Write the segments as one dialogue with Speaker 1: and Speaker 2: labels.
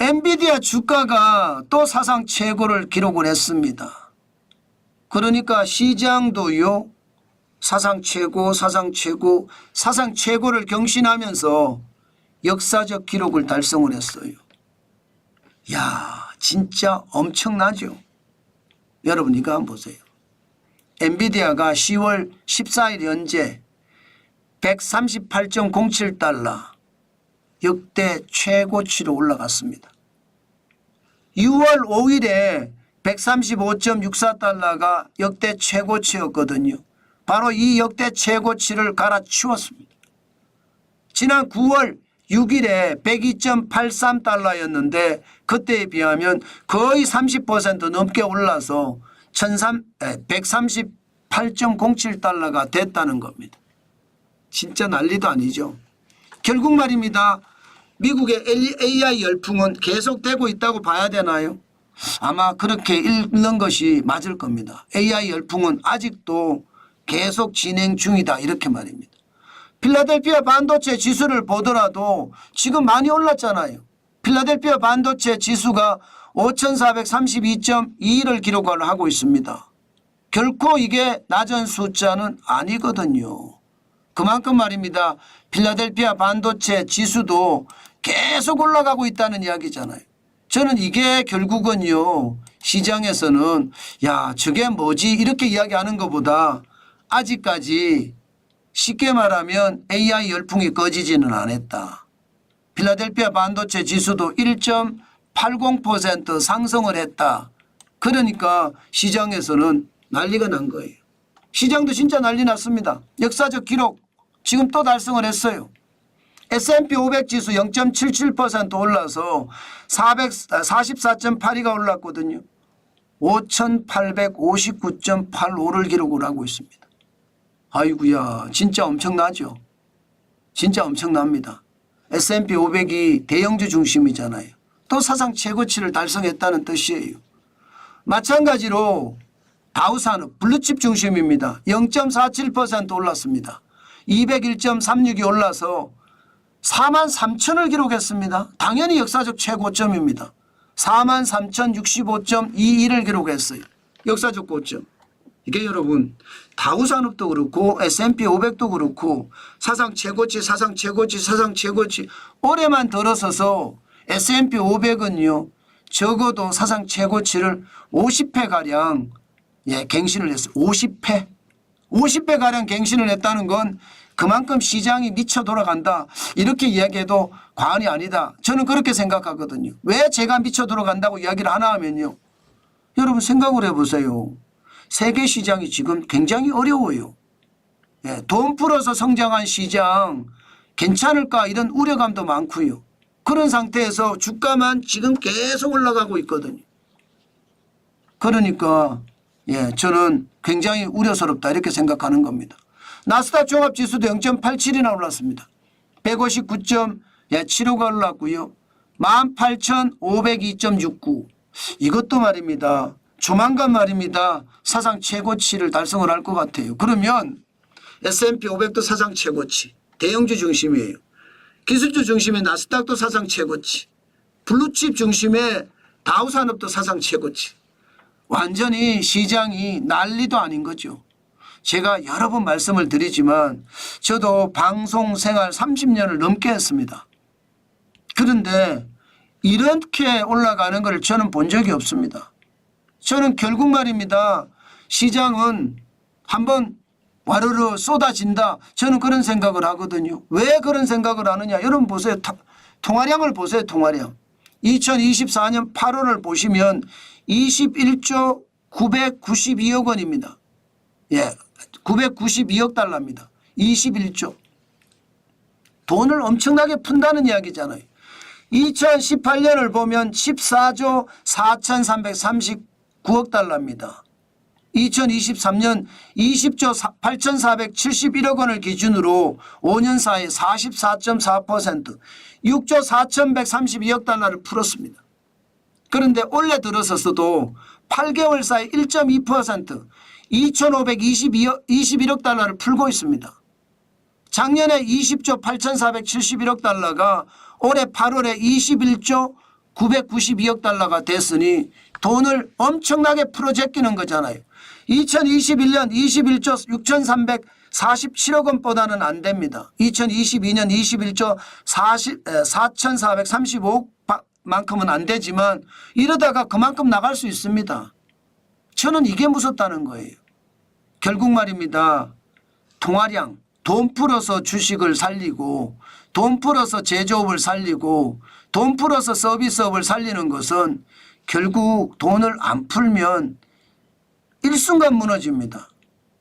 Speaker 1: 엔비디아 주가가 또 사상 최고를 기록을 했습니다. 그러니까 시장도요. 사상 최고를 경신하면서 역사적 기록을 달성을 했어요. 야, 진짜 엄청나죠. 여러분 이거 한번 보세요. 엔비디아가 10월 14일 현재 138.07달러 역대 최고치로 올라갔습니다. 6월 5일에 135.64달러가 역대 최고치였거든요. 바로 이 역대 최고치를 갈아치웠습니다. 지난 9월 6일에 102.83달러였는데 그때에 비하면 거의 30% 넘게 올라서 138.07달러가 됐다는 겁니다. 진짜 난리도 아니죠. 결국 말입니다. 미국의 AI 열풍은 계속되고 있다고 봐야 되나요? 아마 그렇게 읽는 것이 맞을 겁니다. AI 열풍은 아직도 계속 진행 중이다 이렇게 말입니다. 필라델피아 반도체 지수를 보더라도 지금 많이 올랐잖아요. 필라델피아 반도체 지수가 5,432.21을 기록을 하고 있습니다. 결코 이게 낮은 숫자는 아니거든요. 그만큼 말입니다. 필라델피아 반도체 지수도 계속 올라가고 있다는 이야기잖아요. 저는 이게 결국은요. 시장에서는 야 저게 뭐지 이렇게 이야기하는 것보다 아직까지 쉽게 말하면 AI 열풍이 꺼지지는 않았다. 필라델피아 반도체 지수도 1.80% 상승을 했다. 그러니까 시장에서는 난리가 난 거예요. 시장도 진짜 난리 났습니다. 역사적 기록 지금 또 달성을 했어요. S&P 500 지수 0.77% 올라서 44.82가 올랐거든요. 5,859.85를 기록을 하고 있습니다. 아이고야 진짜 엄청나죠. 진짜 엄청납니다. S&P 500이 대형주 중심이잖아요. 또 사상 최고치를 달성했다는 뜻이에요. 마찬가지로 다우산업 블루칩 중심입니다. 0.47% 올랐습니다. 201.36이 올라서 43,000을 기록했습니다. 당연히 역사적 최고점입니다. 43,065.21을 기록했어요. 역사적 고점. 이게 여러분 다우산업도 그렇고 S&P 500도 그렇고 사상 최고치 올해만 들어서서 S&P 500은요. 적어도 사상 최고치를 50회가량 갱신을 했어요. 50회가량 갱신을 했다는 건 그만큼 시장이 미쳐 돌아간다. 이렇게 이야기해도 과언이 아니다. 저는 그렇게 생각하거든요. 왜 제가 미쳐 돌아간다고 이야기를 하나 하면요. 여러분 생각을 해보세요. 세계 시장이 지금 굉장히 어려워요. 돈 풀어서 성장한 시장 괜찮을까 이런 우려감도 많고요. 그런 상태에서 주가만 지금 계속 올라가고 있거든요. 그러니까 저는 굉장히 우려스럽다 이렇게 생각하는 겁니다. 나스닥 종합지수도 0.87이나 올랐습니다. 159.75가 올랐고요. 18,502.69 이것도 말입니다. 조만간 말입니다. 사상 최고치를 달성을 할 것 같아요. 그러면 S&P 500도 사상 최고치 대형주 중심이에요. 기술주 중심의 나스닥도 사상 최고치 블루칩 중심의 다우산업도 사상 최고치 완전히 시장이 난리도 아닌 거죠. 제가 여러 번 말씀을 드리지만 저도 방송 생활 30년을 넘게 했습니다. 그런데 이렇게 올라가는 걸 저는 본 적이 없습니다. 저는 결국 말입니다. 시장은 한번 와르르 쏟아진다. 저는 그런 생각을 하거든요. 왜 그런 생각을 하느냐. 여러분 보세요. 통화량을 보세요. 통화량. 2024년 8월을 보시면 21조 992억 원입니다. 992억 달러입니다. 21조. 돈을 엄청나게 푼다는 이야기잖아요. 2018년을 보면 14조 4,339억 달러입니다. 2023년 20조 8,471억 원을 기준으로 5년 사이에 44.4% 6조 4,132억 달러를 풀었습니다. 그런데 올해 들어서서도 8개월 사이 1.2% 2,521억 달러를 풀고 있습니다. 작년에 20조 8,471억 달러가 올해 8월에 21조 992억 달러가 됐으니 돈을 엄청나게 풀어 제끼는 거잖아요. 2021년 21조 6,347억 원보다는 안 됩니다. 2022년 21조 4,435억 만큼은 안 되지만 이러다가 그만큼 나갈 수 있습니다. 저는 이게 무섭다는 거예요. 결국 말입니다. 통화량, 돈 풀어서 주식을 살리고 돈 풀어서 제조업을 살리고 돈 풀어서 서비스업을 살리는 것은 결국 돈을 안 풀면 일순간 무너집니다.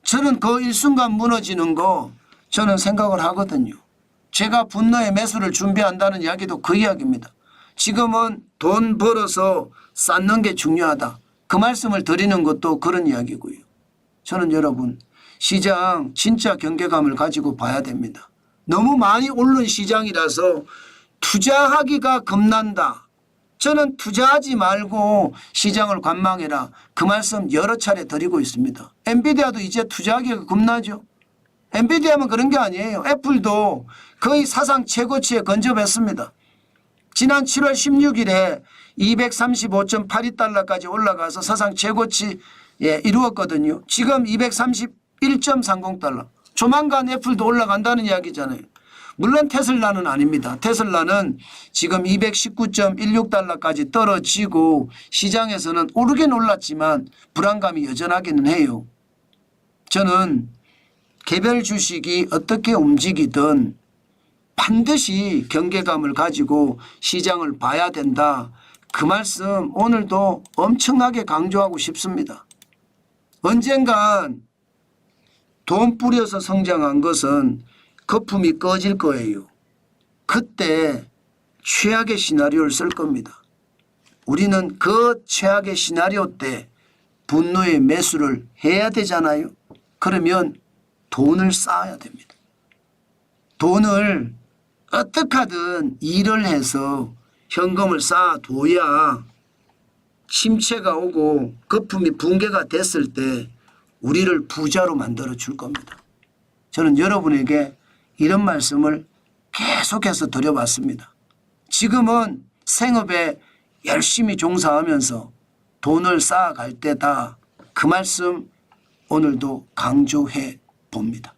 Speaker 1: 저는 그 일순간 무너지는 거 저는 생각을 하거든요. 제가 분노의 매수를 준비한다는 이야기도 그 이야기입니다. 지금은 돈 벌어서 쌓는 게 중요하다. 그 말씀을 드리는 것도 그런 이야기고요. 저는 여러분 시장 진짜 경계감을 가지고 봐야 됩니다. 너무 많이 오른 시장이라서 투자하기가 겁난다. 저는 투자하지 말고 시장을 관망해라. 그 말씀 여러 차례 드리고 있습니다. 엔비디아도 이제 투자하기가 겁나죠. 엔비디아만 그런 게 아니에요. 애플도 거의 사상 최고치에 근접했습니다. 지난 7월 16일에 235.82달러까지 올라가서 사상 최고치 이루었거든요. 지금 231.30달러. 조만간 애플도 올라간다는 이야기잖아요. 물론 테슬라는 아닙니다. 테슬라는 지금 219.16달러까지 떨어지고 시장에서는 오르긴 올랐지만 불안감이 여전하기는 해요. 저는 개별 주식이 어떻게 움직이든 반드시 경계감을 가지고 시장을 봐야 된다. 그 말씀 오늘도 엄청나게 강조하고 싶습니다. 언젠간 돈 뿌려서 성장한 것은 거품이 꺼질 거예요. 그때 최악의 시나리오를 쓸 겁니다. 우리는 그 최악의 시나리오 때 분노의 매수를 해야 되잖아요. 그러면 돈을 쌓아야 됩니다. 돈을 어떻게 하든 일을 해서 현금을 쌓아둬야 침체가 오고 거품이 붕괴가 됐을 때 우리를 부자로 만들어 줄 겁니다. 저는 여러분에게 이런 말씀을 계속해서 드려봤습니다. 지금은 생업에 열심히 종사하면서 돈을 쌓아갈 때다. 그 말씀 오늘도 강조해 봅니다.